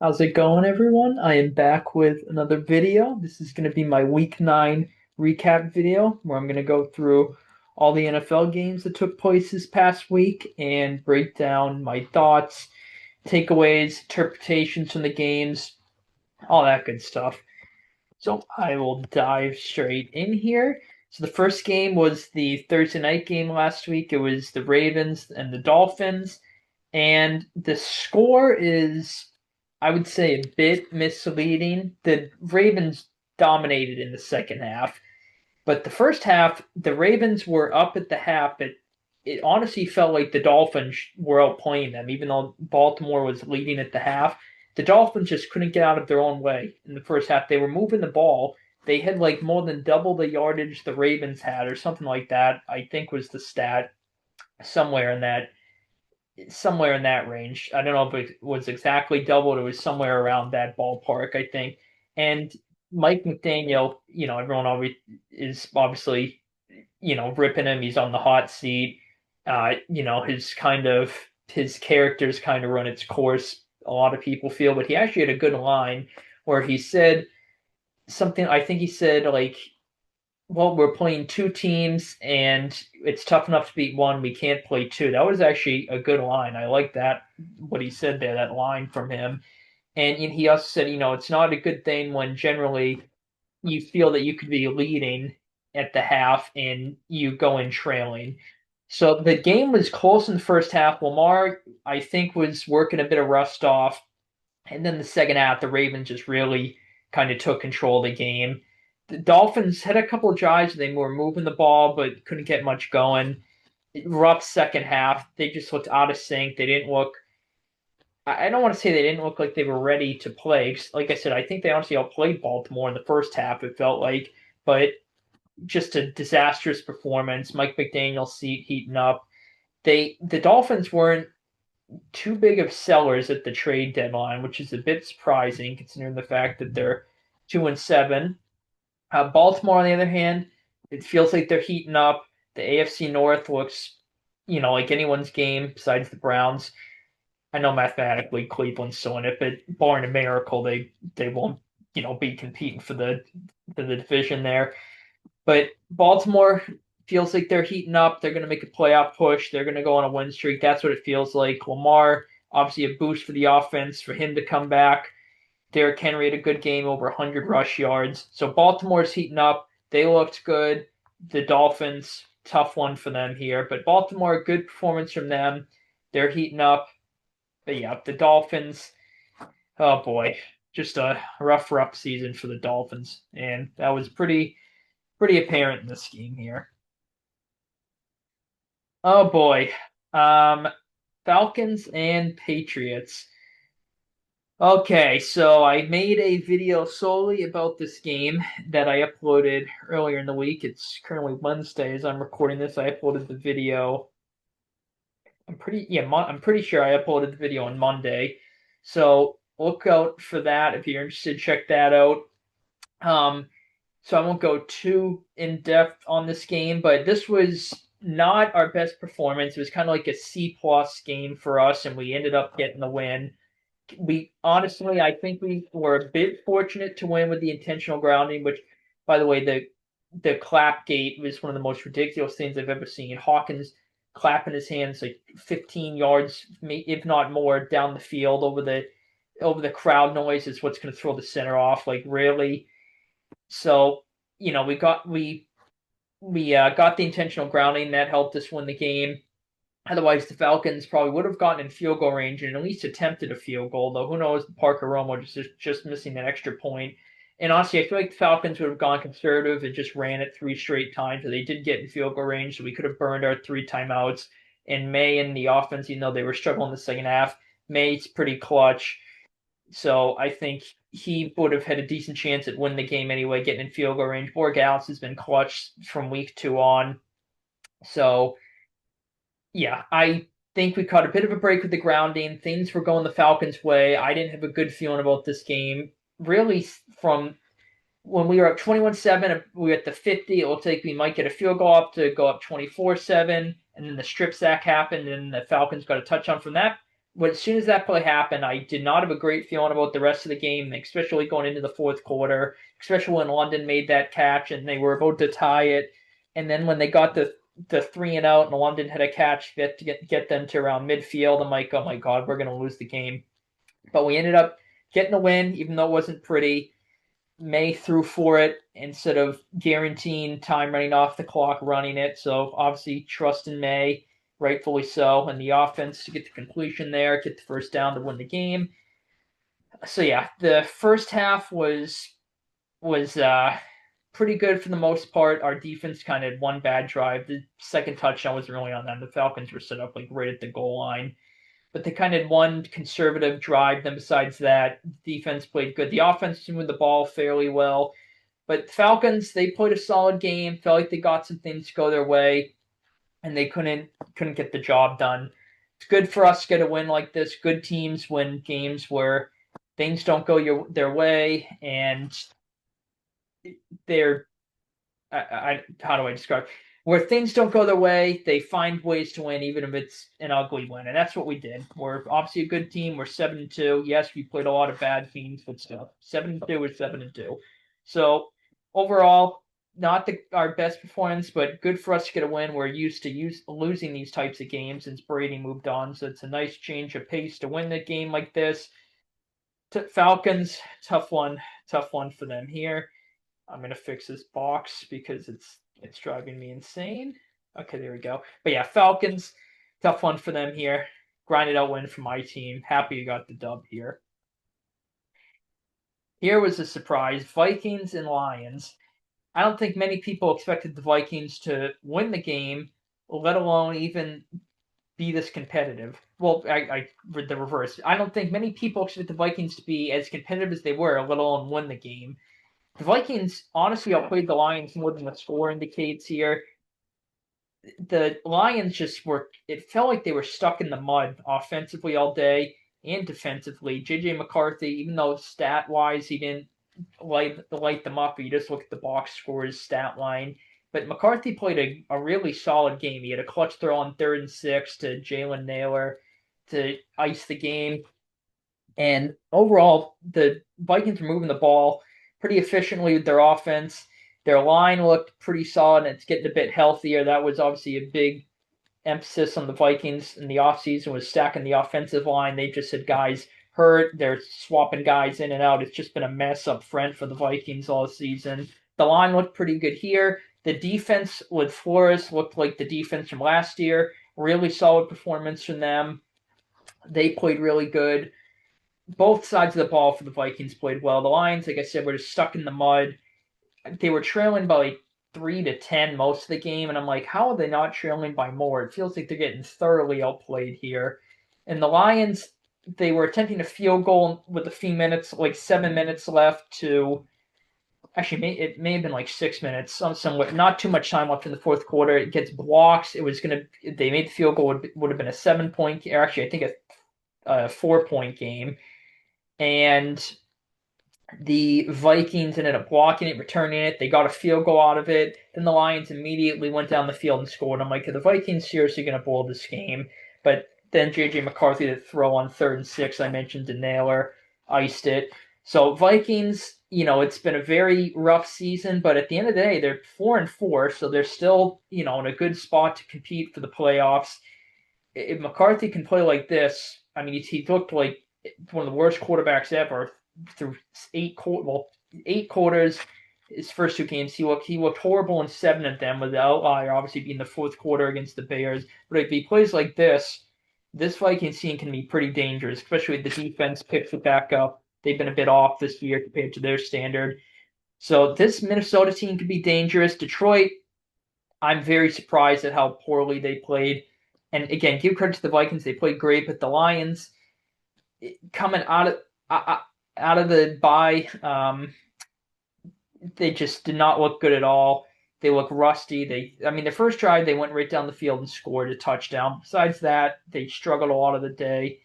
How's it going, everyone? I am back with another video. This is going to be my Week 9 recap video where I'm going to go through all the NFL games that took place this past week and break down my thoughts, takeaways, interpretations from the games, all that good stuff. So I will dive straight in here. So the first game was the Thursday night game last week. It was the Ravens and the Dolphins. And the score is, I would say, a bit misleading. The Ravens dominated in the second half, but the first half, the Ravens were up at the half. It honestly felt like the Dolphins were outplaying them, even though Baltimore was leading at the half. The Dolphins just couldn't get out of their own way in the first half. They were moving the ball. They had like more than double the yardage the Ravens had, or something like that. I think was the stat somewhere in that range. I don't know if it was exactly doubled. It was somewhere around that ballpark, I think. And Mike McDaniel, everyone always is obviously, ripping him. He's on the hot seat. His character's kind of run its course. A lot of people feel, but he actually had a good line where he said something. I think he said like, well, we're playing two teams and it's tough enough to beat one. We can't play two. That was actually a good line. I like that, what he said there, that line from him. And he also said, it's not a good thing when generally you feel that you could be leading at the half and you go in trailing. So the game was close in the first half. Lamar, I think, was working a bit of rust off. And then the second half, the Ravens just really kind of took control of the game. The Dolphins had a couple of drives. They were moving the ball, but couldn't get much going. Rough second half. They just looked out of sync. They didn't look. I don't want to say they didn't look like they were ready to play. Like I said, I think they honestly outplayed Baltimore in the first half. It felt like, but just a disastrous performance. Mike McDaniel's seat heating up. The Dolphins weren't too big of sellers at the trade deadline, which is a bit surprising considering the fact that they're 2-7. Baltimore, on the other hand, it feels like they're heating up. The AFC North looks, like anyone's game besides the Browns. I know mathematically Cleveland's still in it, but barring a miracle, they won't, be competing for the division there. But Baltimore feels like they're heating up. They're going to make a playoff push. They're going to go on a win streak. That's what it feels like. Lamar, obviously a boost for the offense for him to come back. Derrick Henry had a good game, over 100 rush yards. So Baltimore's heating up. They looked good. The Dolphins, tough one for them here. But Baltimore, good performance from them. They're heating up. But yeah, the Dolphins, oh boy, just a rough season for the Dolphins. And that was pretty apparent in this game here. Oh boy. Um, Falcons and Patriots. Okay, so I made a video solely about this game that I uploaded earlier in the week. It's currently Wednesday as I'm recording this. I uploaded the video. I'm pretty sure I uploaded the video on Monday. So look out for that if you're interested. Check that out. Um, so I won't go too in depth on this game, but this was not our best performance. It was kind of like a C plus game for us, and we ended up getting the win. We honestly, I think we were a bit fortunate to win with the intentional grounding, which, by the way, the clap gate was one of the most ridiculous things I've ever seen. Hawkins clapping his hands like 15 yards, if not more, down the field over the crowd noise is what's going to throw the center off. Like really. So we got the intentional grounding that helped us win the game. Otherwise, the Falcons probably would have gotten in field goal range and at least attempted a field goal. Though who knows? Parker Romo just missing that extra point. And honestly, I feel like the Falcons would have gone conservative and just ran it three straight times. So they did get in field goal range, so we could have burned our three timeouts. And May and the offense, even though they were struggling in the second half, May's pretty clutch. So I think he would have had a decent chance at winning the game anyway, getting in field goal range. Borregales has been clutch from week 2 on. So yeah, I think we caught a bit of a break with the grounding. Things were going the Falcons' way. I didn't have a good feeling about this game. Really, from when we were up 21-7, we were at the 50. It looked like we might get a field goal up to go up 24-7. And then the strip sack happened, and the Falcons got a touchdown from that. as soon as that play happened, I did not have a great feeling about the rest of the game, especially going into the fourth quarter, especially when London made that catch and they were about to tie it. And then when they got the 3-and-out and London had a catch fit to get them to around midfield, I'm like, oh my God, we're going to lose the game. But we ended up getting a win, even though it wasn't pretty. May threw for it instead of guaranteeing time running off the clock, running it. So obviously trust in May, rightfully so, and the offense to get the completion there, get the first down to win the game. So yeah, the first half was pretty good for the most part. Our defense kind of had one bad drive. The second touchdown was really on them. The Falcons were set up like right at the goal line. But they kind of had one conservative drive. Then besides that, defense played good. The offense moved the ball fairly well. But Falcons, they played a solid game. Felt like they got some things to go their way, and they couldn't get the job done. It's good for us to get a win like this. Good teams win games where things don't go their way, and they're how do I describe? Where things don't go their way, they find ways to win, even if it's an ugly win, and that's what we did. We're obviously a good team. We're 7-2. Yes, we played a lot of bad teams, but still, 7-2 is 7-2. So overall, not our best performance, but good for us to get a win. We're used to losing these types of games since Brady moved on, so it's a nice change of pace to win the game like this. Falcons, tough one for them here. I'm gonna fix this box because it's driving me insane. Okay, there we go. But yeah, Falcons, tough one for them here. Grinded out win for my team. Happy you got the dub here. Here was a surprise. Vikings and Lions. I don't think many people expected the Vikings to win the game, let alone even be this competitive. Well, I read the reverse. I don't think many people expected the Vikings to be as competitive as they were, let alone win the game. The Vikings honestly outplayed the Lions more than the score indicates here. The Lions just were, it felt like they were stuck in the mud offensively all day and defensively. JJ McCarthy, even though stat wise he didn't light them up, you just look at the box scores stat line. But McCarthy played a really solid game. He had a clutch throw on 3rd and 6 to Jalen Nailor to ice the game. And overall, the Vikings were moving the ball pretty efficiently with their offense. Their line looked pretty solid, and it's getting a bit healthier. That was obviously a big emphasis on the Vikings in the offseason was stacking the offensive line. They just had guys hurt. They're swapping guys in and out. It's just been a mess up front for the Vikings all season. The line looked pretty good here. The defense with Flores looked like the defense from last year. Really solid performance from them. They played really good. Both sides of the ball for the Vikings played well. The Lions, like I said, were just stuck in the mud. They were trailing by like 3-10 most of the game, and I'm like, how are they not trailing by more? It feels like they're getting thoroughly outplayed here. And the Lions, they were attempting a field goal with a few minutes, like 7 minutes left to. Actually, it may have been like 6 minutes, somewhat, not too much time left in the fourth quarter. It gets blocked. It was gonna. They made the field goal would have been a 7-point. Or actually, I think a 4-point game, and the Vikings ended up blocking it, returning it. They got a field goal out of it. Then the Lions immediately went down the field and scored. I'm like, are the Vikings seriously going to blow this game? But then J.J. McCarthy to throw on 3rd and 6, I mentioned to Nailor, iced it. So Vikings, it's been a very rough season, but at the end of the day, they're 4-4, so they're still, in a good spot to compete for the playoffs. If McCarthy can play like this, I mean, he looked like one of the worst quarterbacks ever through 8 quarters. His first 2 games, he looked horrible in 7 of them, with the outlier obviously being the fourth quarter against the Bears. But if he plays like this Vikings team can be pretty dangerous, especially if the defense picks it back up. They've been a bit off this year compared to their standard. So this Minnesota team could be dangerous. Detroit, I'm very surprised at how poorly they played. And again, give credit to the Vikings; they played great, but the Lions coming out of the bye, they just did not look good at all. They look rusty. Their first drive, they went right down the field and scored a touchdown. Besides that, they struggled a lot of the day.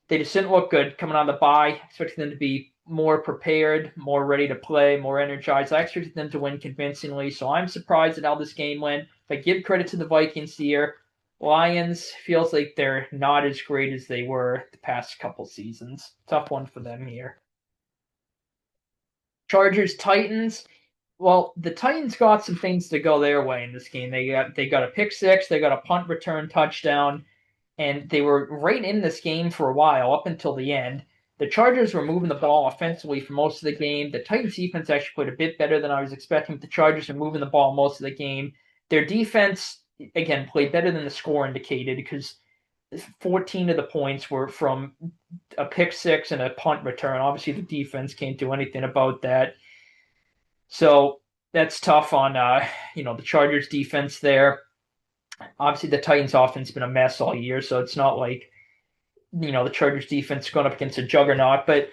They just didn't look good coming out of the bye. Expected them to be more prepared, more ready to play, more energized. I expected them to win convincingly, so I'm surprised at how this game went. But give credit to the Vikings here. Lions feels like they're not as great as they were the past couple seasons. Tough one for them here. Chargers, Titans. Well, the Titans got some things to go their way in this game. They got a pick six, they got a punt return touchdown, and they were right in this game for a while up until the end. The Chargers were moving the ball offensively for most of the game. The Titans defense actually played a bit better than I was expecting. But the Chargers were moving the ball most of the game. Their defense again played better than the score indicated because 14 of the points were from a pick six and a punt return. Obviously, the defense can't do anything about that. So that's tough on the Chargers defense there. Obviously, the Titans offense has been a mess all year, so it's not like the Chargers defense going up against a juggernaut. But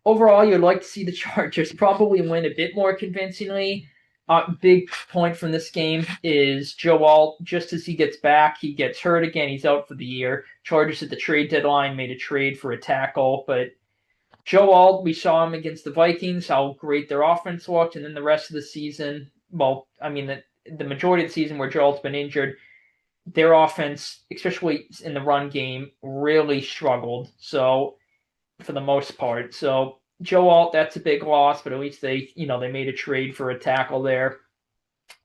overall, you'd like to see the Chargers probably win a bit more convincingly. Big point from this game is Joe Alt. Just as he gets back, he gets hurt again. He's out for the year. Chargers at the trade deadline made a trade for a tackle, but Joe Alt, we saw him against the Vikings, how great their offense looked, and then the rest of the season, well, I mean, the majority of the season where Joe Alt's been injured, their offense, especially in the run game, really struggled. So, for the most part. So, Joe Alt, that's a big loss, but at least they made a trade for a tackle there.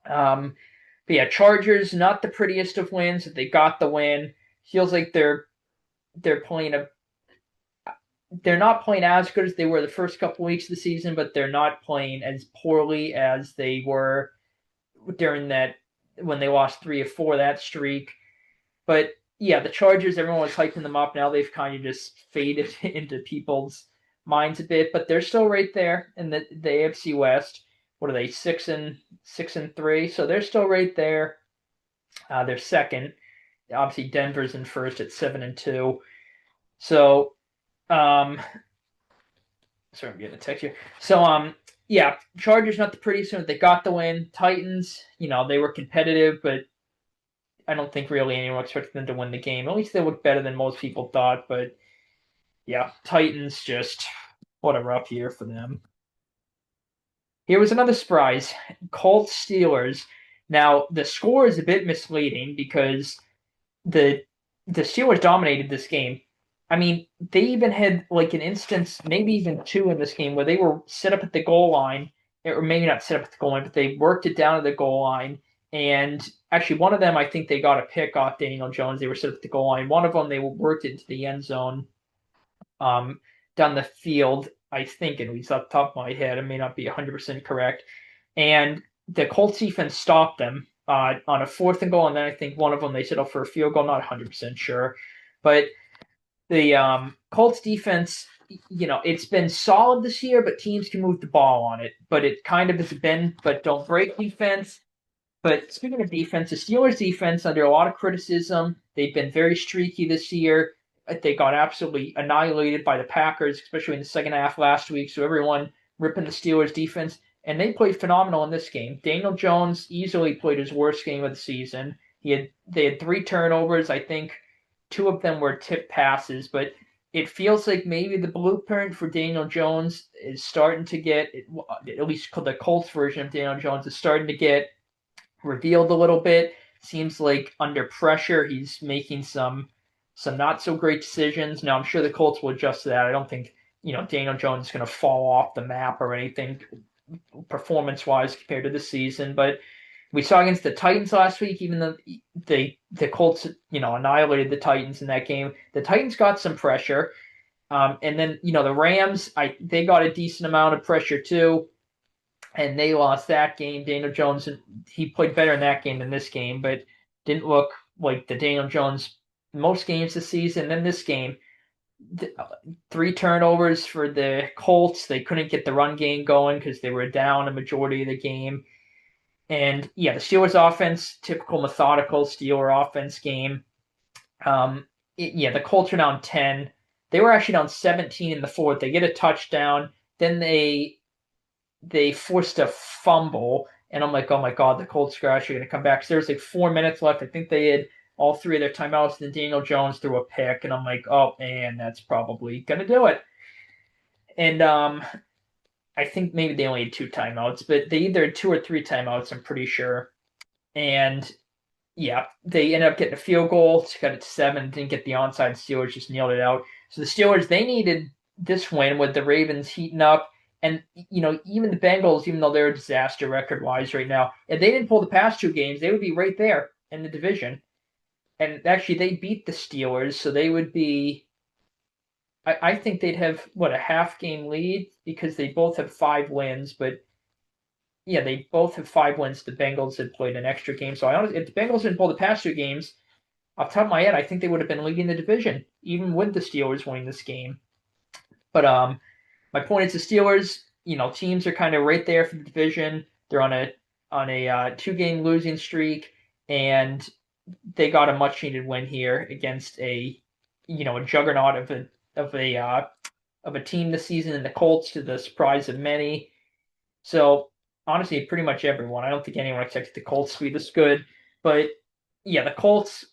But yeah, Chargers, not the prettiest of wins. They got the win. Feels like they're playing a they're not playing as good as they were the first couple weeks of the season, but they're not playing as poorly as they were during that when they lost 3 or 4 that streak. But yeah, the Chargers, everyone was hyping them up. Now they've kind of just faded into people's minds a bit, but they're still right there in the AFC West. What are they, 6-3? So they're still right there. They're second. Obviously, Denver's in first at 7-2. So sorry, I'm getting a text here. So yeah, Chargers not the prettiest one. They got the win. Titans, they were competitive, but I don't think really anyone expected them to win the game. At least they looked better than most people thought. But yeah, Titans just what a rough year for them. Here was another surprise: Colts Steelers. Now the score is a bit misleading because the the Steelers dominated this game. I mean, they even had like an instance, maybe even two in this game, where they were set up at the goal line, or maybe not set up at the goal line, but they worked it down to the goal line. And actually, one of them, I think they got a pick off Daniel Jones. They were set up at the goal line. One of them, they worked it into the end zone, um, down the field. I think, at least off the top of my head, I may not be 100% correct. And the Colts defense stopped them on a fourth and goal, and then I think one of them they set up for a field goal. Not 100% sure, but the Colts defense, it's been solid this year, but teams can move the ball on it. But it kind of has been, but don't break defense. But speaking of defense, the Steelers' defense under a lot of criticism. They've been very streaky this year. They got absolutely annihilated by the Packers, especially in the second half last week. So everyone ripping the Steelers' defense, and they played phenomenal in this game. Daniel Jones easily played his worst game of the season. They had 3 turnovers. I think 2 of them were tipped passes, but it feels like maybe the blueprint for Daniel Jones is starting to get, at least the Colts version of Daniel Jones is starting to get revealed a little bit. Seems like under pressure, he's making some not so great decisions. Now I'm sure the Colts will adjust to that. I don't think Daniel Jones is going to fall off the map or anything performance wise compared to the season, but we saw against the Titans last week, even though the Colts annihilated the Titans in that game. The Titans got some pressure, and then the Rams, they got a decent amount of pressure too, and they lost that game. Daniel Jones, he played better in that game than this game, but didn't look like the Daniel Jones most games this season. Then this game, 3 turnovers for the Colts. They couldn't get the run game going because they were down a majority of the game. And yeah, the Steelers offense, typical methodical Steeler offense game. The Colts are down 10. They were actually down 17 in the fourth. They get a touchdown. Then they forced a fumble. And I'm like, oh my God, the Colts are actually going to come back. So there's like 4 minutes left. I think they had all 3 of their timeouts. And then Daniel Jones threw a pick. And I'm like, oh, man, that's probably going to do it. And I think maybe they only had 2 timeouts, but they either had 2 or 3 timeouts, I'm pretty sure. And Yeah, they ended up getting a field goal, got it to 7, didn't get the onside. Steelers just nailed it out. So the Steelers, they needed this win with the Ravens heating up. And, even the Bengals, even though they're a disaster record wise right now, if they didn't pull the past 2 games, they would be right there in the division. And actually, they beat the Steelers, so they would be. I think they'd have, what, a half game lead because they both have 5 wins, but yeah, they both have 5 wins. The Bengals had played an extra game. So if the Bengals didn't pull the past 2 games, off the top of my head, I think they would have been leading the division, even with the Steelers winning this game. But my point is the Steelers, teams are kind of right there for the division. They're on a 2 game losing streak, and they got a much needed win here against a juggernaut of a team this season in the Colts, to the surprise of many. So honestly, pretty much everyone. I don't think anyone expected the Colts to be this good, but yeah, the Colts.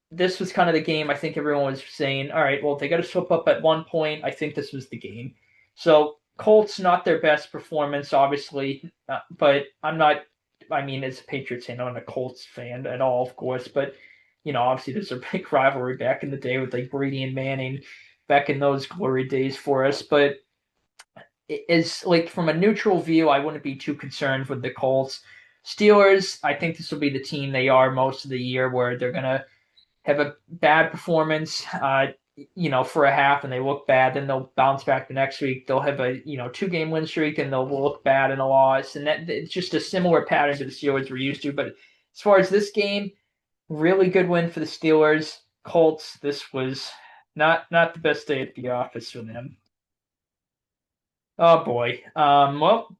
This was kind of the game. I think everyone was saying, all right, well, if they got to slip up at one point, I think this was the game. So Colts, not their best performance, obviously, but I'm not. I mean, as a Patriots fan, I'm not a Colts fan at all, of course, but obviously there's a big rivalry back in the day with like Brady and Manning, back in those glory days for us. But is like from a neutral view, I wouldn't be too concerned with the Colts. Steelers, I think this will be the team they are most of the year, where they're gonna have a bad performance, for a half, and they look bad. Then they'll bounce back the next week. They'll have a 2 game win streak, and they'll look bad in a loss. And that it's just a similar pattern to the Steelers we're used to. But as far as this game, really good win for the Steelers. Colts, this was not the best day at the office for them. Oh boy. Well,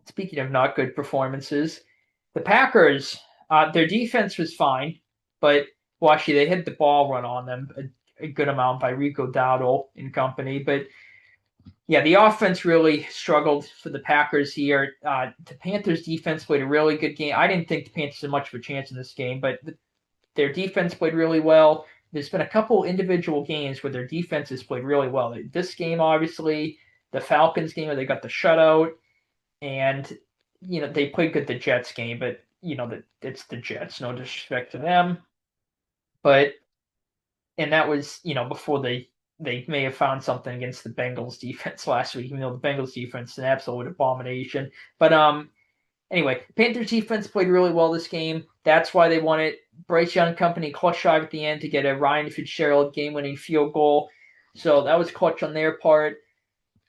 speaking of not good performances, the Packers, their defense was fine, but well, actually they had the ball run on them a good amount by Rico Dowdle and company. But yeah, the offense really struggled for the Packers here. The Panthers defense played a really good game. I didn't think the Panthers had much of a chance in this game, but their defense played really well. There's been a couple individual games where their defense has played really well. This game, obviously, the Falcons game where they got the shutout, and they played good the Jets game, but that it's the Jets. No disrespect to them, but and that was before they may have found something against the Bengals defense last week. Even though the Bengals defense is an absolute abomination, but anyway, Panthers defense played really well this game. That's why they won it. Bryce Young company clutch drive at the end to get a Ryan Fitzgerald game-winning field goal. So that was clutch on their part.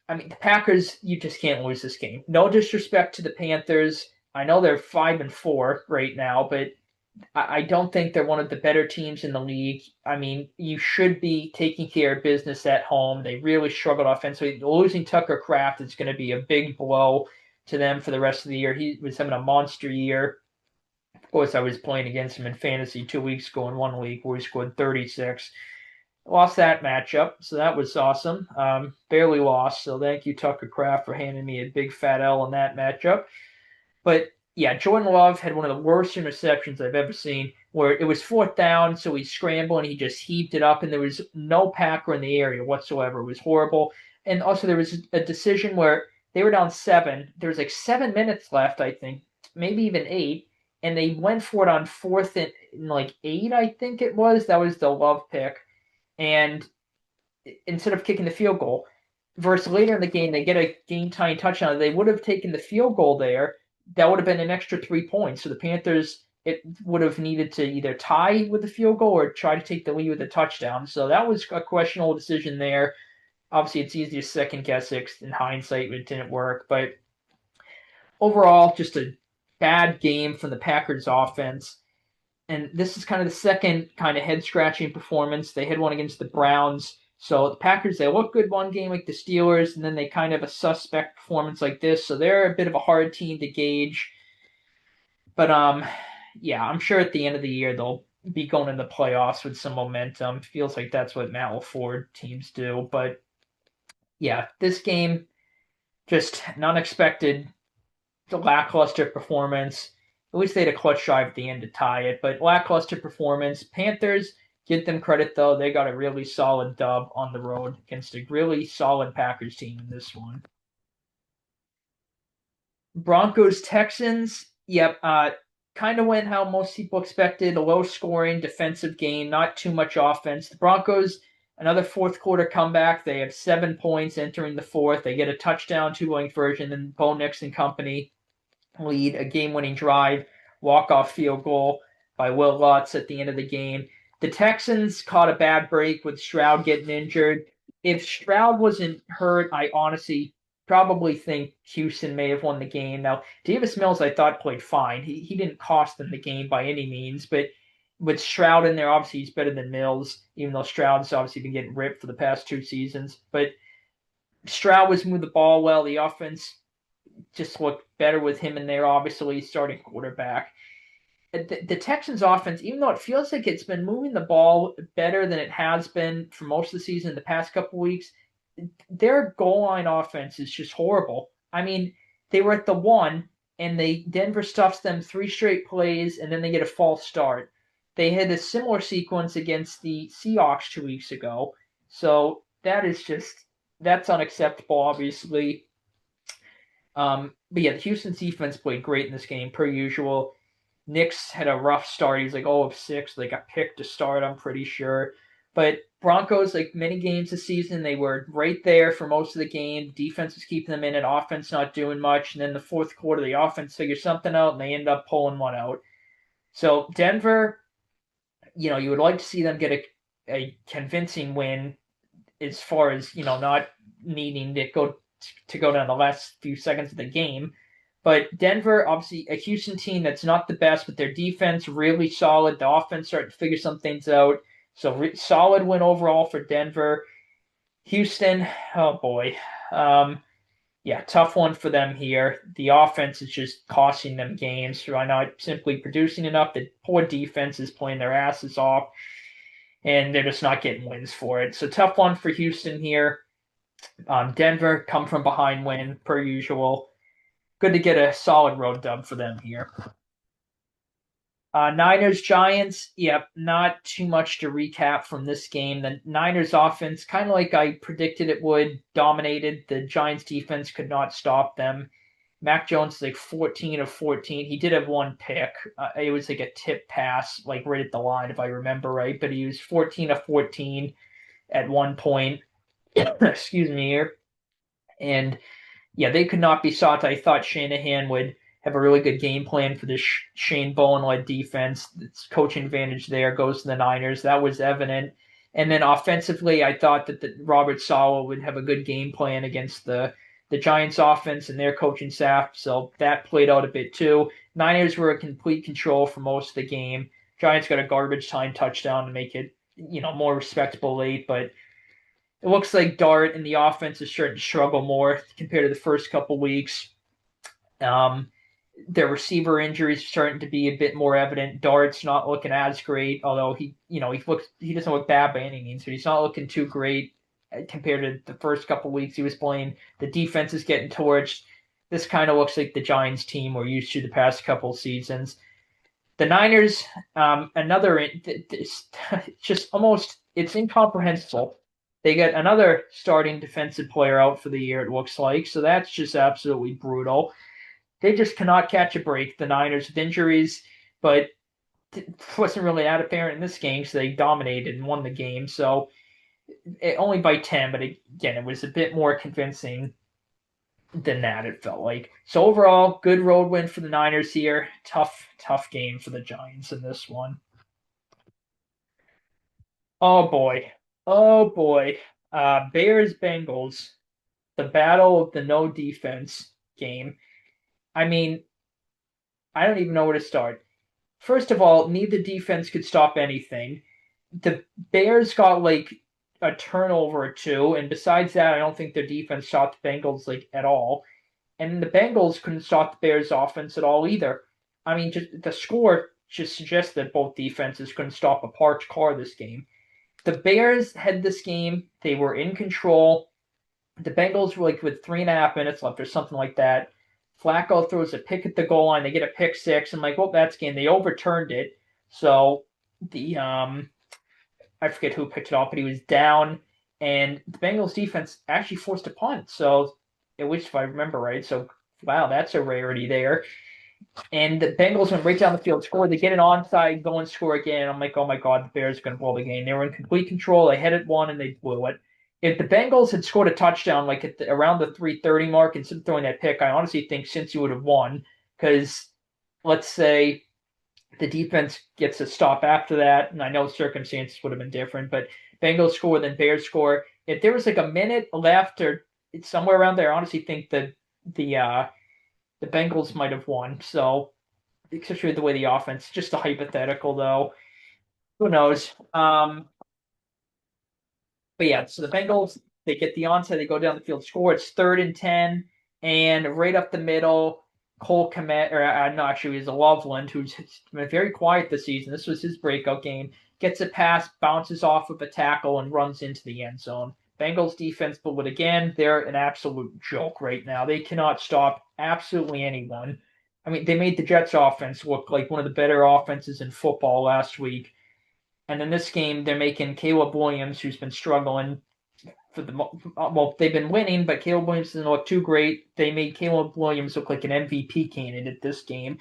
I mean, the Packers, you just can't lose this game. No disrespect to the Panthers. I know they're 5-4 right now, but I don't think they're one of the better teams in the league. I mean, you should be taking care of business at home. They really struggled offensively. Losing Tucker Kraft is going to be a big blow to them for the rest of the year. He was having a monster year. Of course, I was playing against him in fantasy 2 weeks ago in one league where he scored 36. Lost that matchup, so that was awesome. Barely lost, so thank you, Tucker Kraft, for handing me a big fat L in that matchup. But yeah, Jordan Love had one of the worst interceptions I've ever seen, where it was fourth down, so he scrambled and he just heaved it up, and there was no Packer in the area whatsoever. It was horrible. And also, there was a decision where they were down 7. There was like 7 minutes left, I think, maybe even 8, and they went for it on fourth and like 8, I think it was. That was the Love pick, and instead of kicking the field goal, versus later in the game they get a game tying touchdown. They would have taken the field goal there. That would have been an extra 3 points. So the Panthers, it would have needed to either tie with the field goal or try to take the lead with a touchdown. So that was a questionable decision there. Obviously, it's easy to second guess it in hindsight, but it didn't work. But overall, just a bad game from the Packers offense. And this is kind of the second kind of head scratching performance. They had one against the Browns. So the Packers, they look good one game like the Steelers, and then they kind of have a suspect performance like this. So they're a bit of a hard team to gauge. But yeah, I'm sure at the end of the year they'll be going in the playoffs with some momentum. Feels like that's what Matt LaFleur teams do. But yeah, this game just an unexpected, lackluster performance. At least they had a clutch drive at the end to tie it, but lackluster performance. Panthers, give them credit though. They got a really solid dub on the road against a really solid Packers team in this one. Broncos Texans. Yep. kind of went how most people expected, a low scoring defensive game, not too much offense. The Broncos, another fourth quarter comeback. They have 7 points entering the fourth. They get a touchdown, two-point conversion, and Bo Nix and company lead a game-winning drive, walk-off field goal by Will Lutz at the end of the game. The Texans caught a bad break with Stroud getting injured. If Stroud wasn't hurt, I honestly probably think Houston may have won the game. Now, Davis Mills, I thought, played fine. He didn't cost them the game by any means, but with Stroud in there, obviously he's better than Mills, even though Stroud's obviously been getting ripped for the past 2 seasons. But Stroud was moving the ball well. The offense just looked better with him in there, obviously, starting quarterback. The Texans offense, even though it feels like it's been moving the ball better than it has been for most of the season in the past couple weeks, their goal line offense is just horrible. I mean, they were at the 1, and Denver stuffs them 3 straight plays, and then they get a false start. They had a similar sequence against the Seahawks 2 weeks ago. So that's unacceptable, obviously. But yeah, the Houston's defense played great in this game, per usual. Nix had a rough start. He was like 0 of 6. They got picked to start, I'm pretty sure. But Broncos, like many games this season, they were right there for most of the game. Defense was keeping them in it, offense not doing much. And then the fourth quarter, the offense figured something out, and they end up pulling one out. So Denver, you would like to see them get a convincing win as far as, not needing to go down the last few seconds of the game. But Denver, obviously, a Houston team that's not the best, but their defense really solid. The offense started to figure some things out. So solid win overall for Denver. Houston, oh boy. Yeah, tough one for them here. The offense is just costing them games by not simply producing enough. The poor defense is playing their asses off, and they're just not getting wins for it. So tough one for Houston here. Denver, come from behind win, per usual. Good to get a solid road dub for them here. Niners, Giants, yep, not too much to recap from this game. The Niners offense, kind of like I predicted it would, dominated. The Giants defense could not stop them. Mac Jones is like 14 of 14. He did have one pick. It was like a tip pass, like right at the line, if I remember right. But he was 14 of 14 at one point. Excuse me here. And yeah, they could not be stopped. I thought Shanahan would have a really good game plan for this Shane Bowen-led defense. Its coaching advantage there goes to the Niners. That was evident. And then offensively, I thought that Robert Saleh would have a good game plan against the Giants offense and their coaching staff. So that played out a bit too. Niners were in complete control for most of the game. Giants got a garbage time touchdown to make it, more respectable late, but it looks like Dart and the offense is starting to struggle more compared to the first couple weeks. Their receiver injuries are starting to be a bit more evident. Dart's not looking as great, although he doesn't look bad by any means, but he's not looking too great compared to the first couple weeks he was playing. The defense is getting torched. This kind of looks like the Giants team we're used to the past couple seasons. The Niners, it's incomprehensible. They get another starting defensive player out for the year, it looks like. So that's just absolutely brutal. They just cannot catch a break, the Niners, with injuries. But it wasn't really that apparent in this game, so they dominated and won the game. So only by 10, but again, it was a bit more convincing than that, it felt like. So overall, good road win for the Niners here. Tough game for the Giants in this one. Oh boy. Oh boy. Bears Bengals. The battle of the no defense game. I mean, I don't even know where to start. First of all, neither defense could stop anything. The Bears got like a turnover or two, and besides that, I don't think their defense stopped the Bengals like at all. And the Bengals couldn't stop the Bears' offense at all either. I mean, just the score just suggests that both defenses couldn't stop a parked car this game. The Bears had this game; they were in control. The Bengals were like with 3.5 minutes left or something like that. Flacco throws a pick at the goal line. They get a pick six. I'm like, well, that's game. They overturned it. So the I forget who picked it off, but he was down, and the Bengals defense actually forced a punt. So at least if I remember right. So wow, that's a rarity there. And the Bengals went right down the field, scored. They get an onside, go and score again. I'm like, oh my god, the Bears are going to blow the game. They were in complete control. They headed one and they blew it. If the Bengals had scored a touchdown like around the 3:30 mark instead of throwing that pick, I honestly think Cincy would have won because let's say the defense gets a stop after that, and I know circumstances would have been different, but Bengals score, then Bears score. If there was like a minute left or somewhere around there, I honestly think that the Bengals might have won. So, especially with the way the offense, just a hypothetical though. Who knows? But yeah, so the Bengals, they get the onside, they go down the field, score. It's 3rd and 10, and right up the middle, Cole Kmet, or no, actually, it was Loveland, who's been very quiet this season. This was his breakout game. Gets a pass, bounces off of a tackle, and runs into the end zone. Bengals defense, but again, they're an absolute joke right now. They cannot stop absolutely anyone. I mean, they made the Jets offense look like one of the better offenses in football last week. And in this game, they're making Caleb Williams, who's been struggling for well, they've been winning, but Caleb Williams doesn't look too great. They made Caleb Williams look like an MVP candidate this game.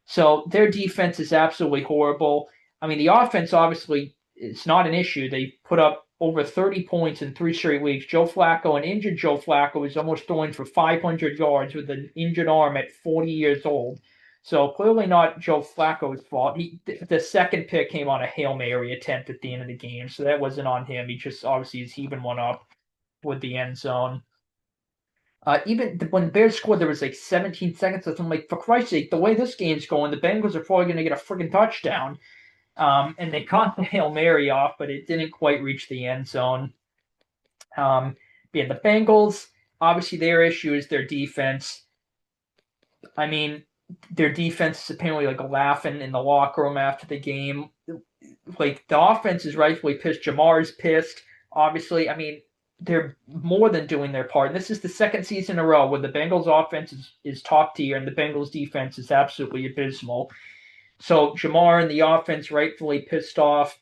So their defense is absolutely horrible. I mean, the offense obviously it's not an issue. They put up over 30 points in 3 straight weeks. Joe Flacco, an injured Joe Flacco, is almost throwing for 500 yards with an injured arm at 40 years old. So clearly not Joe Flacco's fault. The second pick came on a Hail Mary attempt at the end of the game, so that wasn't on him. He just obviously is heaving one up with the end zone. Even when the Bears scored, there was like 17 seconds left. I'm like, for Christ's sake, the way this game's going, the Bengals are probably going to get a freaking touchdown. And they caught the Hail Mary off, but it didn't quite reach the end zone. Yeah, the Bengals, obviously their issue is their defense. I mean, their defense is apparently like laughing in the locker room after the game. Like the offense is rightfully pissed. Jamar's pissed. Obviously, I mean, they're more than doing their part. And this is the second season in a row where the Bengals offense is top tier and the Bengals defense is absolutely abysmal. So Jamar and the offense rightfully pissed off.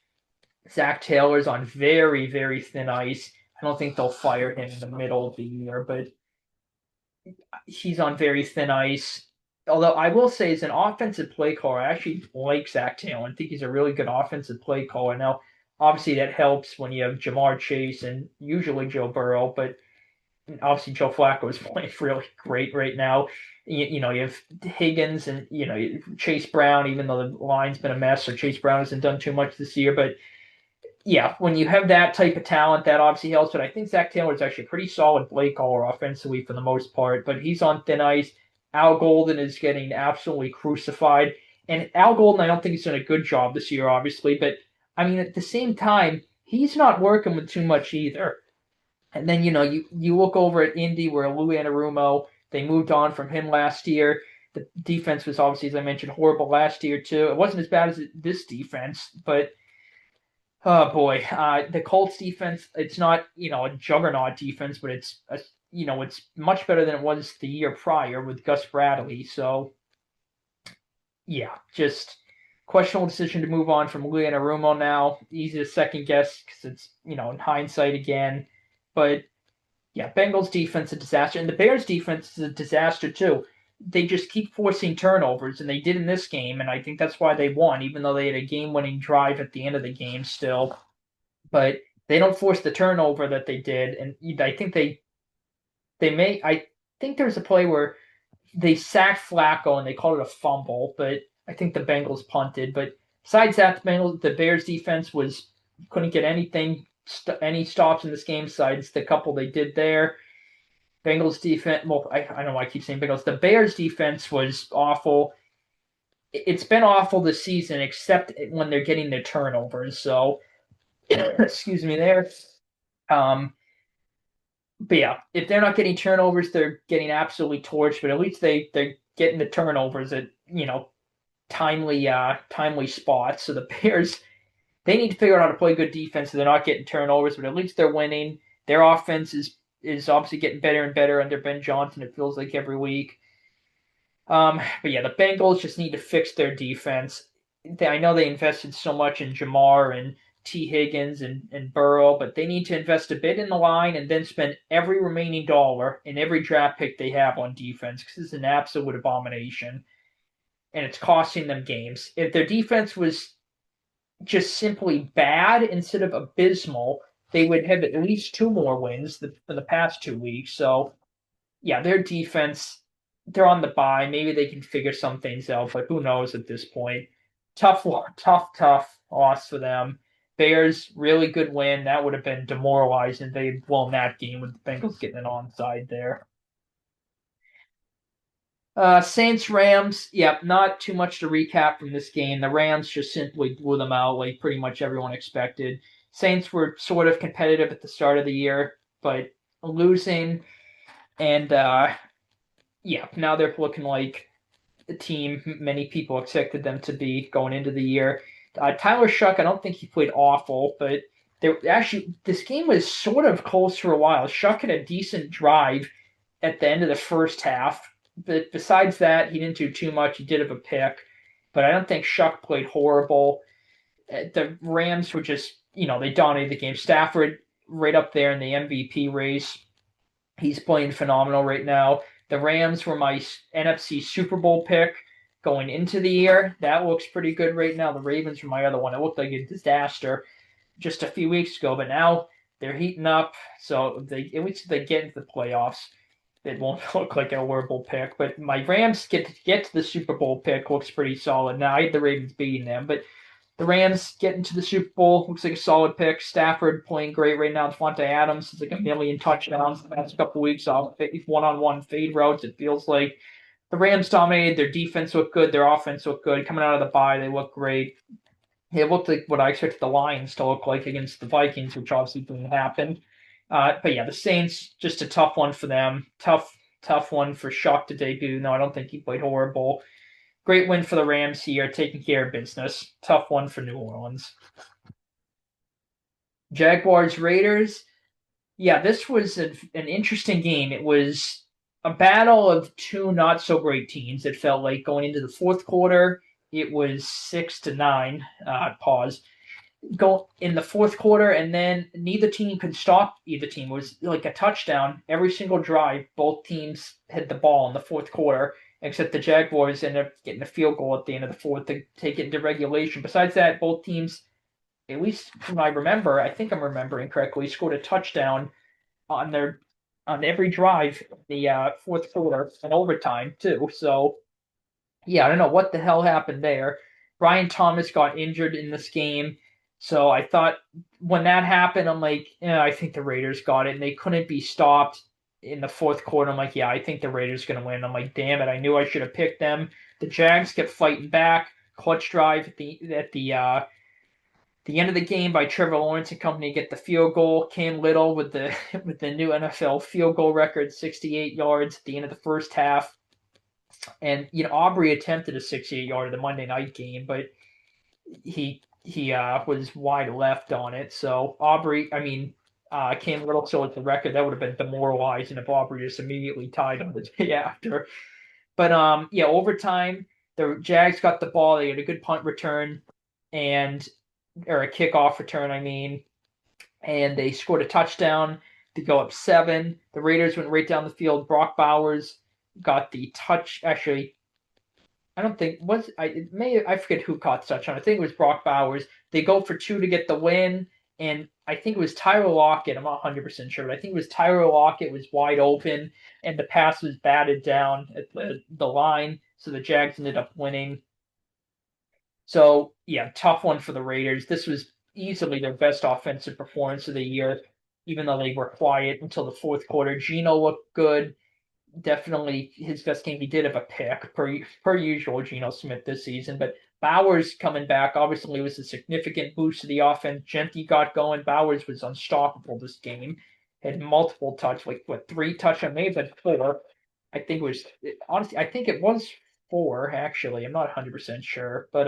Zach Taylor's on very, very thin ice. I don't think they'll fire him in the middle of the year, but he's on very thin ice. Although I will say, as an offensive play caller, I actually like Zach Taylor. I think he's a really good offensive play caller. Now, obviously, that helps when you have Jamar Chase and usually Joe Burrow, but obviously Joe Flacco is playing really great right now. You have Higgins and Chase Brown, even though the line's been a mess, so Chase Brown hasn't done too much this year. But yeah, when you have that type of talent, that obviously helps. But I think Zach Taylor is actually a pretty solid play caller offensively for the most part. But he's on thin ice. Al Golden is getting absolutely crucified. And Al Golden, I don't think he's done a good job this year, obviously. But I mean, at the same time, he's not working with too much either. And then, you look over at Indy where Lou Anarumo, they moved on from him last year. The defense was obviously, as I mentioned, horrible last year too. It wasn't as bad as this defense, but oh boy, the Colts defense, it's not, a juggernaut defense, but it's much better than it was the year prior with Gus Bradley. So yeah, just questionable decision to move on from Lou Anarumo now. Easy to second guess because it's, in hindsight again. But yeah, Bengals defense a disaster, and the Bears defense is a disaster too. They just keep forcing turnovers, and they did in this game, and I think that's why they won, even though they had a game-winning drive at the end of the game still. But they don't force the turnover that they did, and I think I think there's a play where they sacked Flacco and they called it a fumble, but I think the Bengals punted. But besides that, the Bears defense couldn't get any stops in this game besides the couple they did there. Bengals defense, well, I don't know why I keep saying Bengals. The Bears defense was awful. It's been awful this season, except when they're getting their turnovers. So, excuse me there. But yeah, if they're not getting turnovers, they're getting absolutely torched. But at least they're getting the turnovers at timely spots. So the Bears, they need to figure out how to play good defense so they're not getting turnovers, but at least they're winning. Their offense is obviously getting better and better under Ben Johnson, it feels like every week. But yeah, the Bengals just need to fix their defense. I know they invested so much in Jamar and T. Higgins and Burrow, but they need to invest a bit in the line and then spend every remaining dollar in every draft pick they have on defense because it's an absolute abomination. and it's costing them games. If their defense was just simply bad instead of abysmal, they would have at least 2 more wins than the past 2 weeks. So yeah, their defense, they're on the bye. Maybe they can figure some things out, but who knows at this point. Tough loss for them. Bears, really good win. That would have been demoralizing if they had blown that game with the Bengals getting an onside there. Saints Rams, yeah, not too much to recap from this game. The Rams just simply blew them out like pretty much everyone expected. Saints were sort of competitive at the start of the year, but losing and yeah, now they're looking like the team many people expected them to be going into the year. Tyler Shuck, I don't think he played awful, but there actually this game was sort of close for a while. Shuck had a decent drive at the end of the first half, but besides that, he didn't do too much. He did have a pick, but I don't think Shuck played horrible. The Rams were just, they dominated the game. Stafford right up there in the MVP race. He's playing phenomenal right now. The Rams were my NFC Super Bowl pick going into the year. That looks pretty good right now. The Ravens were my other one. It looked like a disaster just a few weeks ago, but now they're heating up. So at least if they get into the playoffs, it won't look like a horrible pick. But my Rams get to the Super Bowl pick looks pretty solid. Now I had the Ravens beating them, but the Rams getting to the Super Bowl looks like a solid pick. Stafford playing great right now. Devontae Adams is like 1 million touchdowns the past couple weeks off one-on-one fade routes. It feels like the Rams dominated. Their defense looked good. Their offense looked good. Coming out of the bye, they looked great. It looked like what I expected the Lions to look like against the Vikings, which obviously didn't happen. But yeah, the Saints, just a tough one for them. Tough one for Shuck to debut. No, I don't think he played horrible. Great win for the Rams here, taking care of business. Tough one for New Orleans. Jaguars Raiders. Yeah, this was an interesting game. It was a battle of two not so great teams. It felt like going into the fourth quarter, it was 6-9. Pause. Go in the fourth quarter, and then neither team could stop either team. It was like a touchdown every single drive. Both teams hit the ball in the fourth quarter, except the Jaguars ended up getting a field goal at the end of the fourth to take it into regulation. Besides that, both teams, at least from I remember, I think I'm remembering correctly, scored a touchdown on their on every drive the fourth quarter and overtime too. So yeah, I don't know what the hell happened there. Brian Thomas got injured in this game. So I thought when that happened, I'm like, yeah, I think the Raiders got it. And they couldn't be stopped in the fourth quarter. I'm like, yeah, I think the Raiders going to win. I'm like, damn it, I knew I should have picked them. The Jags kept fighting back. Clutch drive at the end of the game by Trevor Lawrence and company get the field goal. Cam Little with the with the new NFL field goal record, 68 yards at the end of the first half. And Aubrey attempted a 68-yard in the Monday night game, but he was wide left on it. So Cam Little still at the record. That would have been demoralizing if Aubrey just immediately tied on the day after. But yeah, overtime, the Jags got the ball. They had a good punt return or a kickoff return, and they scored a touchdown to go up 7. The Raiders went right down the field. Brock Bowers got the touch. Actually, I don't think I forget who caught the touchdown. I think it was Brock Bowers. They go for 2 to get the win, and I think it was Tyler Lockett. I'm not 100% sure, but I think it was Tyler Lockett was wide open, and the pass was batted down at the line, so the Jags ended up winning. So yeah, tough one for the Raiders. This was easily their best offensive performance of the year, even though they were quiet until the fourth quarter. Geno looked good. Definitely his best game. He did have a pick, per usual, Geno Smith this season. But Bowers coming back obviously was a significant boost to the offense. Gentry got going. Bowers was unstoppable this game. Had multiple touch, like 3 touchdowns, maybe but 4. I think it was honestly. I think it was 4 actually. I'm not 100% sure, but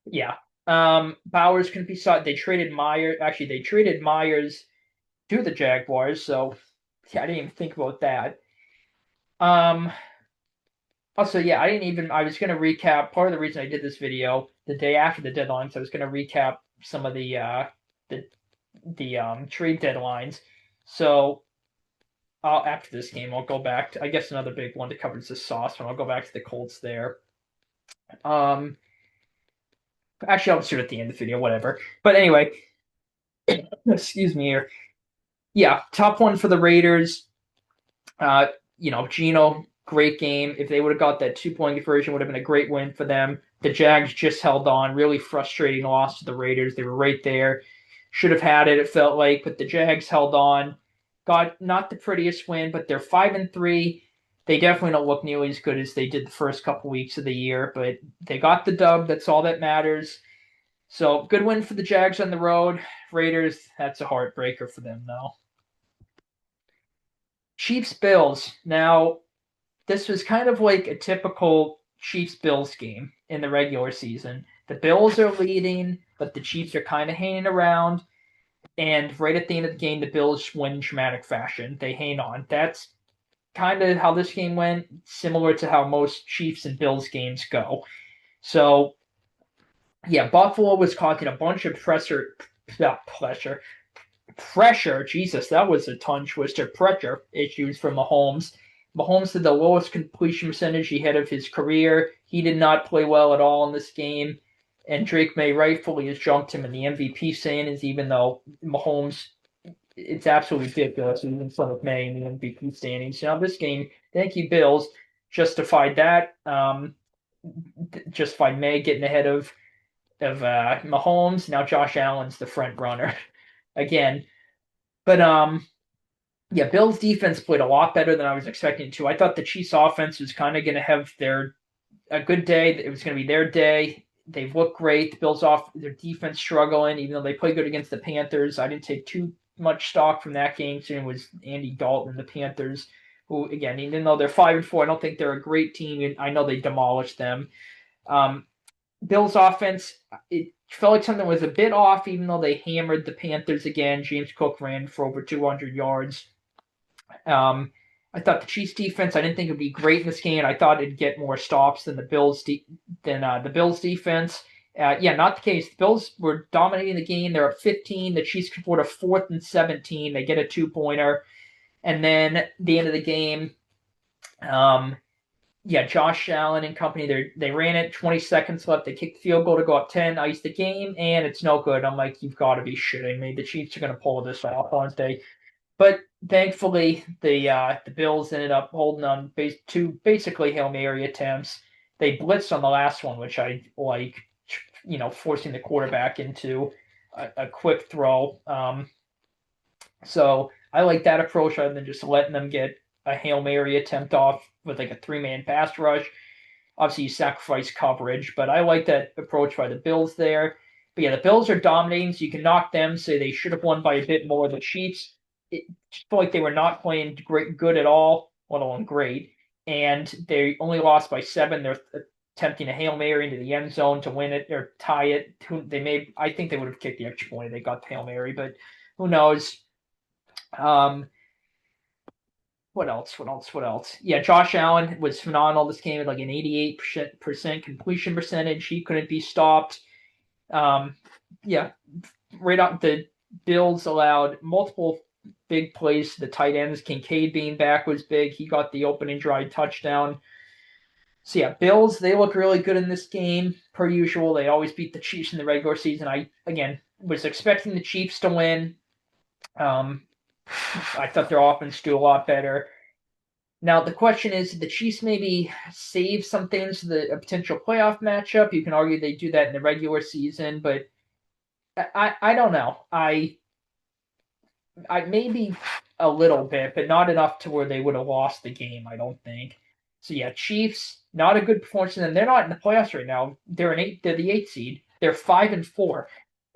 yeah. Bowers couldn't be sought. They traded Myers. Actually, they traded Myers to the Jaguars. So yeah, I didn't even think about that. Um. Also, yeah, I was gonna recap part of the reason I did this video the day after the deadline. So I was gonna recap some of the trade deadlines. So after this game, I'll go back to, I guess, another big one that covers the sauce one. I'll go back to the Colts there. Um, Actually, I'll just do it at the end of the video, whatever. But anyway, excuse me here. Yeah, top one for the Raiders. Uh, Geno, great game. If they would have got that 2 point conversion, would have been a great win for them. The Jags just held on. Really frustrating loss to the Raiders. They were right there. Should have had it, it felt like, but the Jags held on. Got not the prettiest win, but they're 5-3. They definitely don't look nearly as good as they did the first couple weeks of the year, but they got the dub. That's all that matters. So good win for the Jags on the road. Raiders, that's a heartbreaker for them, though. Chiefs Bills. Now, this was kind of like a typical Chiefs Bills game in the regular season. The Bills are leading, but the Chiefs are kind of hanging around. And right at the end of the game, the Bills win in dramatic fashion. They hang on. That's kind of how this game went, similar to how most Chiefs and Bills games go. So, yeah, Buffalo was causing a bunch of pressure. Jesus, that was a tongue twister. Pressure issues for Mahomes. Mahomes had the lowest completion percentage he had of his career. He did not play well at all in this game. And Drake May rightfully has jumped him in the MVP standings, even though Mahomes, it's absolutely ridiculous. He's in front of May in the MVP standings. Now, this game, thank you, Bills, justified that. Justified May getting ahead of Mahomes. Now Josh Allen's the front runner again. But yeah, Bills defense played a lot better than I was expecting to. I thought the Chiefs offense was kind of going to have a good day. It was going to be their day. They've looked great. The Bills off their defense struggling, even though they played good against the Panthers. I didn't take too much stock from that game. So it was Andy Dalton and the Panthers, who again, even though they're 5-4, I don't think they're a great team. I know they demolished them. Bills offense, it felt like something was a bit off, even though they hammered the Panthers again. James Cook ran for over 200 yards. I thought the Chiefs defense, I didn't think it would be great in this game. I thought it'd get more stops than the Bills defense. Yeah, not the case. The Bills were dominating the game. They're up 15. The Chiefs could afford a 4th and 17. They get a 2-pointer. And then at the end of the game, yeah, Josh Allen and company, they ran it, 20 seconds left. They kicked the field goal to go up 10, ice the game, and it's no good. I'm like, you've got to be shitting me. The Chiefs are going to pull this off on day. But thankfully, the Bills ended up holding on to basically Hail Mary attempts. They blitzed on the last one, which I like, forcing the quarterback into a quick throw. So I like that approach rather than just letting them get a Hail Mary attempt off with like a 3-man pass rush. Obviously, you sacrifice coverage, but I like that approach by the Bills there. But yeah, the Bills are dominating, so you can knock them, say they should have won by a bit more. The Chiefs, it felt like they were not playing good at all, let alone great. And they only lost by 7. They're attempting a Hail Mary into the end zone to win it or tie it. I think they would have kicked the extra point if they got the Hail Mary, but who knows? What else? Yeah, Josh Allen was phenomenal this game at like an 88% completion percentage. He couldn't be stopped. Yeah, right out the Bills allowed multiple big plays to the tight ends. Kincaid being back was big. He got the opening drive touchdown. So yeah, Bills, they look really good in this game. Per usual, they always beat the Chiefs in the regular season. I, again, was expecting the Chiefs to win. I thought their offense do a lot better. Now the question is, did the Chiefs maybe save some things for a potential playoff matchup? You can argue they do that in the regular season, but I don't know. I maybe a little bit, but not enough to where they would have lost the game, I don't think. So yeah, Chiefs, not a good performance, and they're not in the playoffs right now. They're the 8th seed. They're 5-4.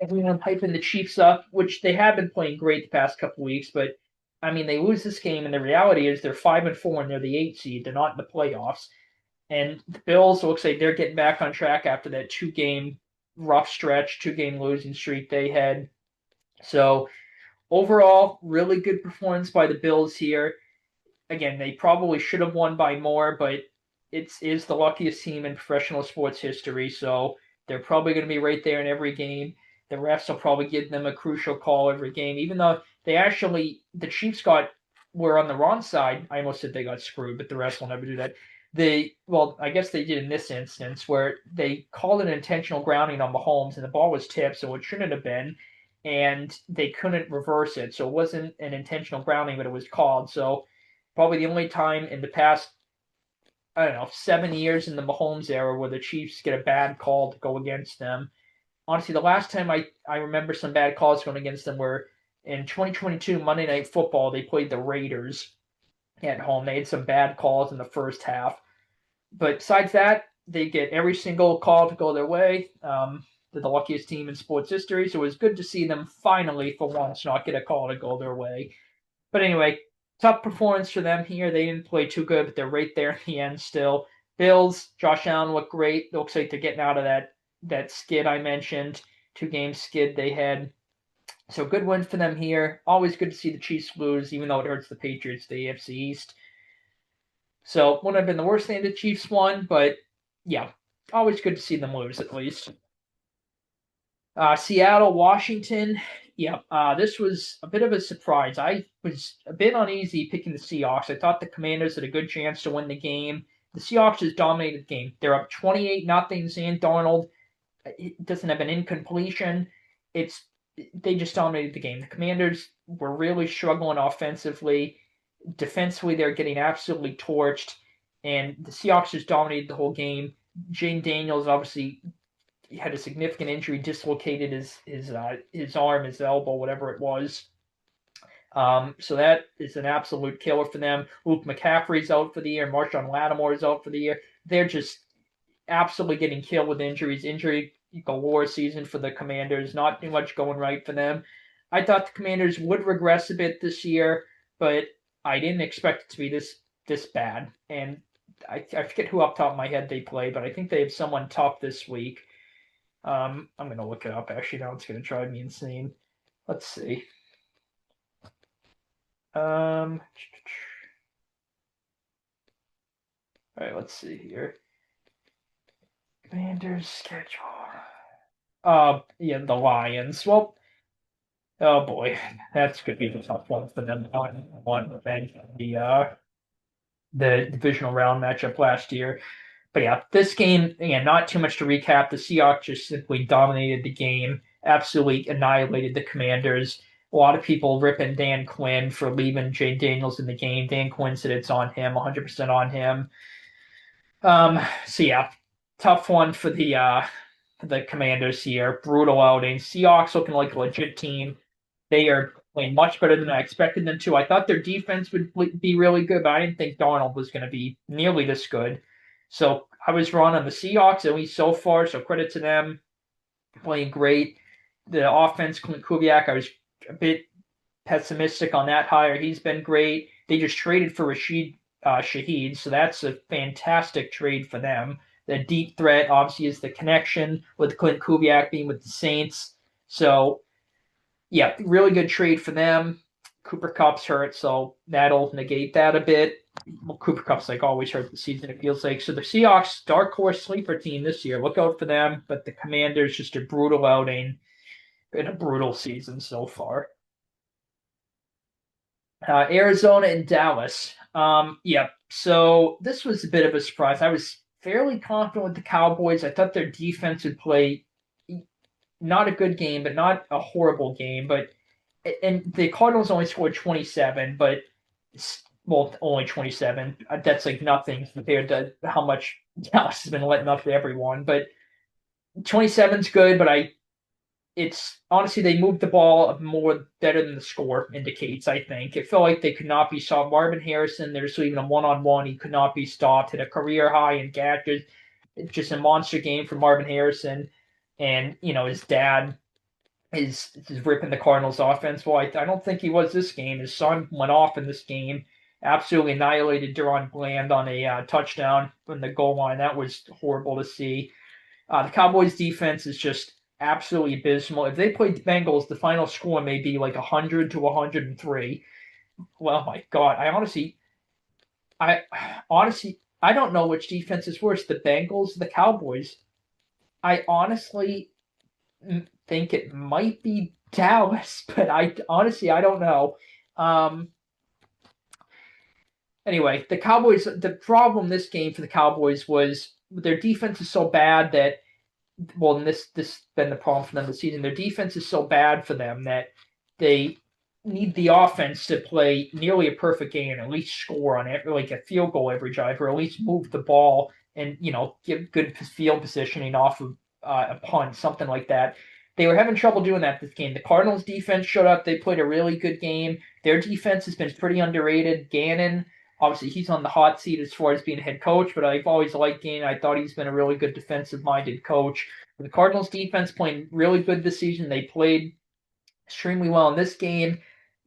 Everyone hyping the Chiefs up, which they have been playing great the past couple weeks, but I mean they lose this game, and the reality is they're 5-4 and they're the 8th seed. They're not in the playoffs. And the Bills looks like they're getting back on track after that 2-game rough stretch, 2-game losing streak they had. So overall, really good performance by the Bills here. Again, they probably should have won by more, but it is the luckiest team in professional sports history, so they're probably going to be right there in every game. The refs will probably give them a crucial call every game, even though the Chiefs got were on the wrong side. I almost said they got screwed, but the rest will never do that. I guess they did in this instance where they called an intentional grounding on Mahomes and the ball was tipped, so it shouldn't have been, and they couldn't reverse it. So it wasn't an intentional grounding, but it was called. So probably the only time in the past, I don't know, 7 years in the Mahomes era where the Chiefs get a bad call to go against them. Honestly, the last time I remember some bad calls going against them were in 2022 Monday Night Football. They played the Raiders at home. They had some bad calls in the first half. But besides that, they get every single call to go their way. They're the luckiest team in sports history, so it was good to see them finally, for once, not get a call to go their way. But anyway, tough performance for them here. They didn't play too good, but they're right there in the end still. Bills, Josh Allen looked great. It looks like they're getting out of that skid I mentioned, 2-game skid they had. So good win for them here. Always good to see the Chiefs lose, even though it hurts the Patriots, the AFC East. So wouldn't have been the worst thing the Chiefs won, but yeah, always good to see them lose at least. Seattle, Washington. Yeah, this was a bit of a surprise. I was a bit uneasy picking the Seahawks. I thought the Commanders had a good chance to win the game. The Seahawks just dominated the game. They're up 28-0. Sam Darnold doesn't have an incompletion. They just dominated the game. The Commanders were really struggling offensively. Defensively, they're getting absolutely torched, and the Seahawks just dominated the whole game. Jane Daniels obviously had a significant injury, dislocated his arm, his elbow, whatever it was. So that is an absolute killer for them. Luke McCaffrey's out for the year. Marshawn Lattimore's out for the year. They're just absolutely getting killed with injuries. Injury galore season for the Commanders. Not too much going right for them. I thought the Commanders would regress a bit this year, but I didn't expect it to be this bad. And I forget who off the top of my head they play, but I think they have someone tough this week. I'm gonna look it up. Actually, now it's gonna drive me insane. Let's see. All right, let's see here. Commanders schedule. Yeah, the Lions. Well, oh boy, that's gonna be a tough one for them. One the divisional round matchup last year. But yeah, this game, again, not too much to recap. The Seahawks just simply dominated the game, absolutely annihilated the Commanders. A lot of people ripping Dan Quinn for leaving Jay Daniels in the game. Dan Quinn said it's on him, 100% on him. So yeah, tough one for the Commanders here. Brutal outing. Seahawks looking like a legit team. They are playing much better than I expected them to. I thought their defense would be really good, but I didn't think Darnold was going to be nearly this good. So I was wrong on the Seahawks, at least so far. So credit to them, playing great. The offense, Clint Kubiak, I was a bit pessimistic on that hire. He's been great. They just traded for Rashid Shaheed, so that's a fantastic trade for them. The deep threat, obviously, is the connection with Clint Kubiak being with the Saints. So, yeah, really good trade for them. Cooper Kupp's hurt, so that'll negate that a bit. Well, Cooper Kupp's like always hurt this season, it feels like. So the Seahawks, dark horse sleeper team this year. Look out for them. But the Commanders, just a brutal outing in a brutal season so far. Arizona and Dallas. Yeah, so this was a bit of a surprise. I was fairly confident with the Cowboys. I thought their defense would play not a good game, but not a horrible game. But and the Cardinals only scored 27, but well, only 27. That's like nothing compared to how much Dallas has been letting up to everyone. But 27's good, but it's honestly they moved the ball more better than the score indicates. I think it felt like they could not be stopped. Marvin Harrison, they're just leaving him 1-on-1. He could not be stopped. Hit a career high in catches. It's just a monster game for Marvin Harrison, and his dad is ripping the Cardinals offense. Well, I don't think he was this game. His son went off in this game, absolutely annihilated DaRon Bland on a touchdown from the goal line. That was horrible to see. The Cowboys defense is just absolutely abysmal. If they played the Bengals, the final score may be like 100 to 103. Well, my God, I honestly, I don't know which defense is worse, the Bengals, or the Cowboys. I honestly think it might be Dallas, but I don't know. Um, Anyway, the Cowboys. The problem this game for the Cowboys was their defense is so bad that well, and this been the problem for them this season. Their defense is so bad for them that they need the offense to play nearly a perfect game and at least score on it, like a field goal every drive, or at least move the ball and give good field positioning off of a punt, something like that. They were having trouble doing that this game. The Cardinals' defense showed up. They played a really good game. Their defense has been pretty underrated. Gannon, obviously, he's on the hot seat as far as being a head coach, but I've always liked Gannon. I thought he's been a really good defensive-minded coach. The Cardinals' defense playing really good this season. They played extremely well in this game.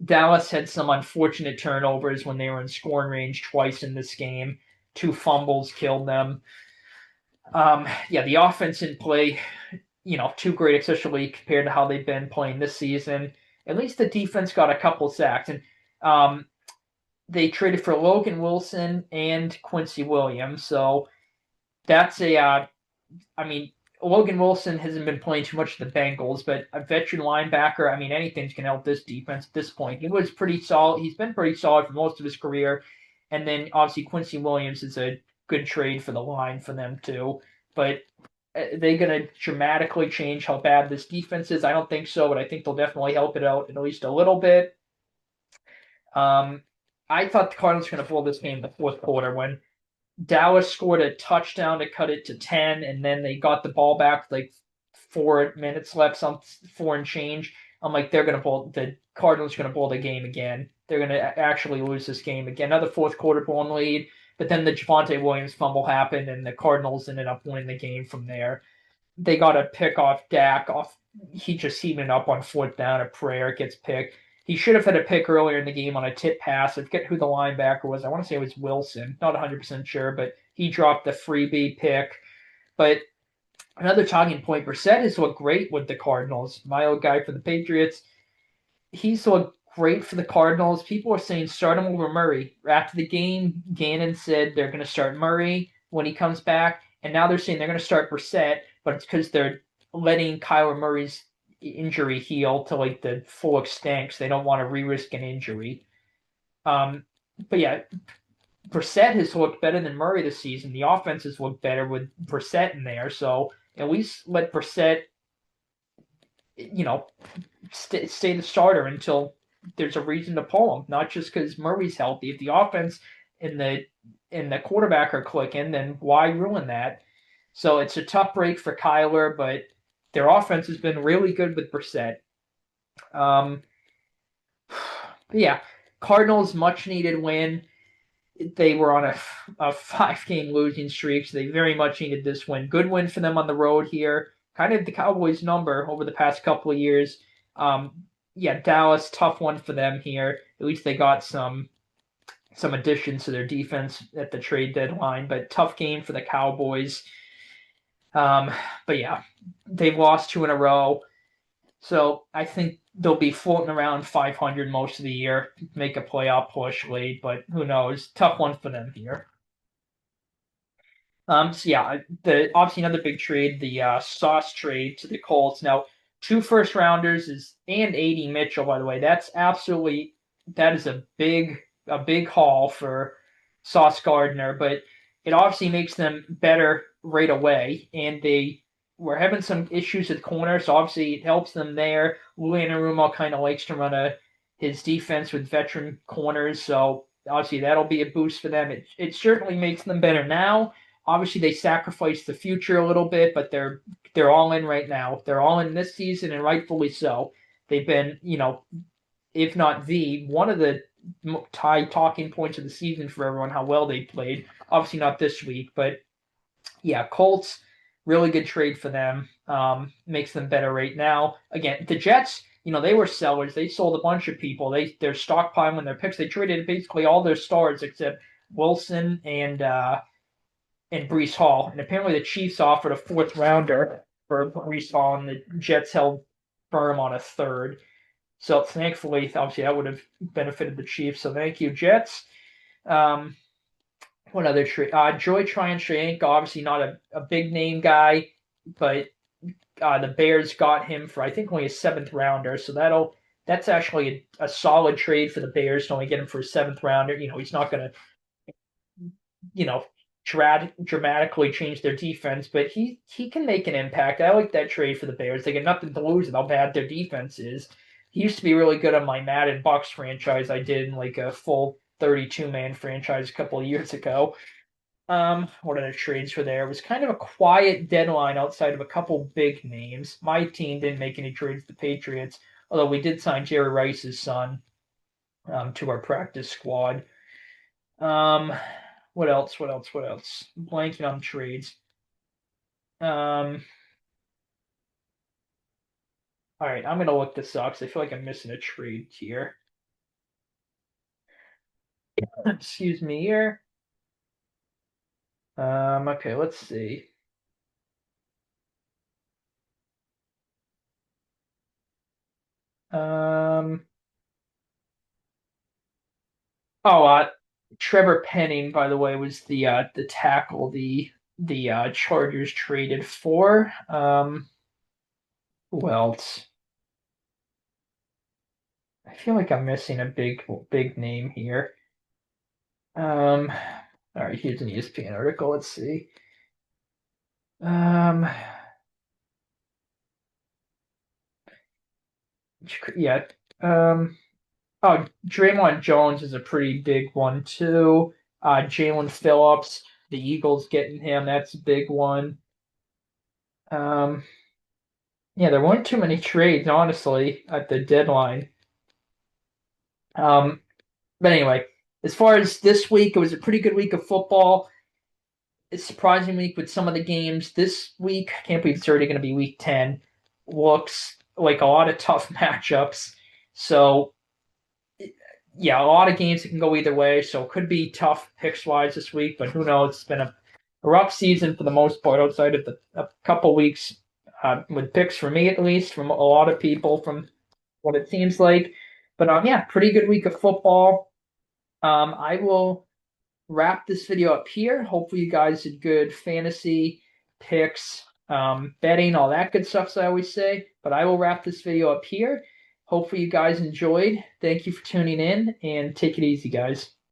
Dallas had some unfortunate turnovers when they were in scoring range twice in this game. 2 fumbles killed them. The offense didn't play too great, especially compared to how they've been playing this season. At least the defense got a couple sacks, and they traded for Logan Wilson and Quincy Williams. So that's Logan Wilson hasn't been playing too much of the Bengals, but a veteran linebacker, anything's going to help this defense at this point. He was pretty solid. He's been pretty solid for most of his career. And then obviously Quincy Williams is a good trade for the line for them too. But are they going to dramatically change how bad this defense is? I don't think so, but I think they'll definitely help it out at least a little bit. I thought the Cardinals were going to blow this game in the fourth quarter when Dallas scored a touchdown to cut it to 10, and then they got the ball back with like 4 minutes left, 4 and change. I'm like, the Cardinals are going to blow the game again. They're going to actually lose this game again. Another fourth quarter blown lead, but then the Javonte Williams fumble happened, and the Cardinals ended up winning the game from there. They got a pick off Dak. He just heated up on fourth down. A prayer gets picked. He should have had a pick earlier in the game on a tip pass. I forget who the linebacker was. I want to say it was Wilson. Not 100% sure, but he dropped the freebie pick. But another talking point, Brissett has looked great with the Cardinals. My old guy for the Patriots. He's looked great for the Cardinals. People are saying start him over Murray. After the game, Gannon said they're going to start Murray when he comes back. And now they're saying they're going to start Brissett, but it's because they're letting Kyler Murray's injury heal to like the full extent because they don't want to re-risk an injury. But yeah, Brissett has looked better than Murray this season. The offense has looked better with Brissett in there, so at least let Brissett, stay the starter until there's a reason to pull him. Not just because Murray's healthy. If the offense and the quarterback are clicking, then why ruin that? So it's a tough break for Kyler, but their offense has been really good with Brissett. Cardinals much needed win. They were on a 5-game losing streak, so they very much needed this win. Good win for them on the road here. Kind of the Cowboys' number over the past couple of years. Dallas, tough one for them here. At least they got some additions to their defense at the trade deadline, but tough game for the Cowboys. They've lost 2 in a row. So I think they'll be floating around 500 most of the year, make a playoff push late, but who knows? Tough one for them here. Obviously another big trade, the Sauce trade to the Colts. Now, 2 first-rounders and A.D. Mitchell, by the way. That is a big haul for Sauce Gardner, but it obviously makes them better right away, and they were having some issues at corner, so obviously it helps them there. Lou Anarumo kind of likes to run his defense with veteran corners, so obviously that'll be a boost for them. It certainly makes them better now. Obviously they sacrificed the future a little bit, but they're all in right now. They're all in this season, and rightfully so. They've been, if not one of the talking points of the season for everyone, how well they played. Obviously not this week, but yeah, Colts, really good trade for them. Makes them better right now. Again, the Jets, they were sellers. They sold a bunch of people. They're stockpiling their picks. They traded basically all their stars except Wilson and Breece Hall. And apparently the Chiefs offered a 4th rounder for Breece Hall, and the Jets held firm on a 3rd. So thankfully, obviously that would have benefited the Chiefs. So thank you, Jets. What other trade? Joy Tryon-Shoyinka, obviously not a big name guy, but the Bears got him for I think only a 7th rounder. So that's actually a solid trade for the Bears to only get him for a 7th rounder. He's not going to you know, dramatically change their defense, but he can make an impact. I like that trade for the Bears. They get nothing to lose with how bad their defense is. He used to be really good on my Madden Bucks franchise. I did in like a full 32-man franchise a couple of years ago. What other trades were there? It was kind of a quiet deadline outside of a couple big names. My team didn't make any trades with the Patriots, although we did sign Jerry Rice's son to our practice squad. Um, what else? What else? What else? Blanking on trades. Um, all right, I'm gonna look this up 'cause I feel like I'm missing a trade here. Excuse me here. Okay, let's see. Um, oh, Trevor Penning, by the way, was the tackle the Chargers traded for. Who else? I feel like I'm missing a big name here. All right, here's an ESPN article. Let's see. Um, yeah. Um, oh, Draymond Jones is a pretty big one too. Jalen Phillips, the Eagles getting him, that's a big one. Um, yeah, there weren't too many trades, honestly, at the deadline. Um, but anyway, as far as this week, it was a pretty good week of football. It's a surprising week with some of the games. This week, I can't believe it's already going to be week 10. Looks like a lot of tough matchups. So yeah, a lot of games that can go either way. So it could be tough picks wise this week, but who knows? It's been a rough season for the most part, outside of a couple weeks with picks for me at least, from a lot of people, from what it seems like. But yeah, pretty good week of football. I will wrap this video up here. Hopefully, you guys did good fantasy picks, betting, all that good stuff, as I always say. But I will wrap this video up here. Hopefully, you guys enjoyed. Thank you for tuning in and take it easy, guys.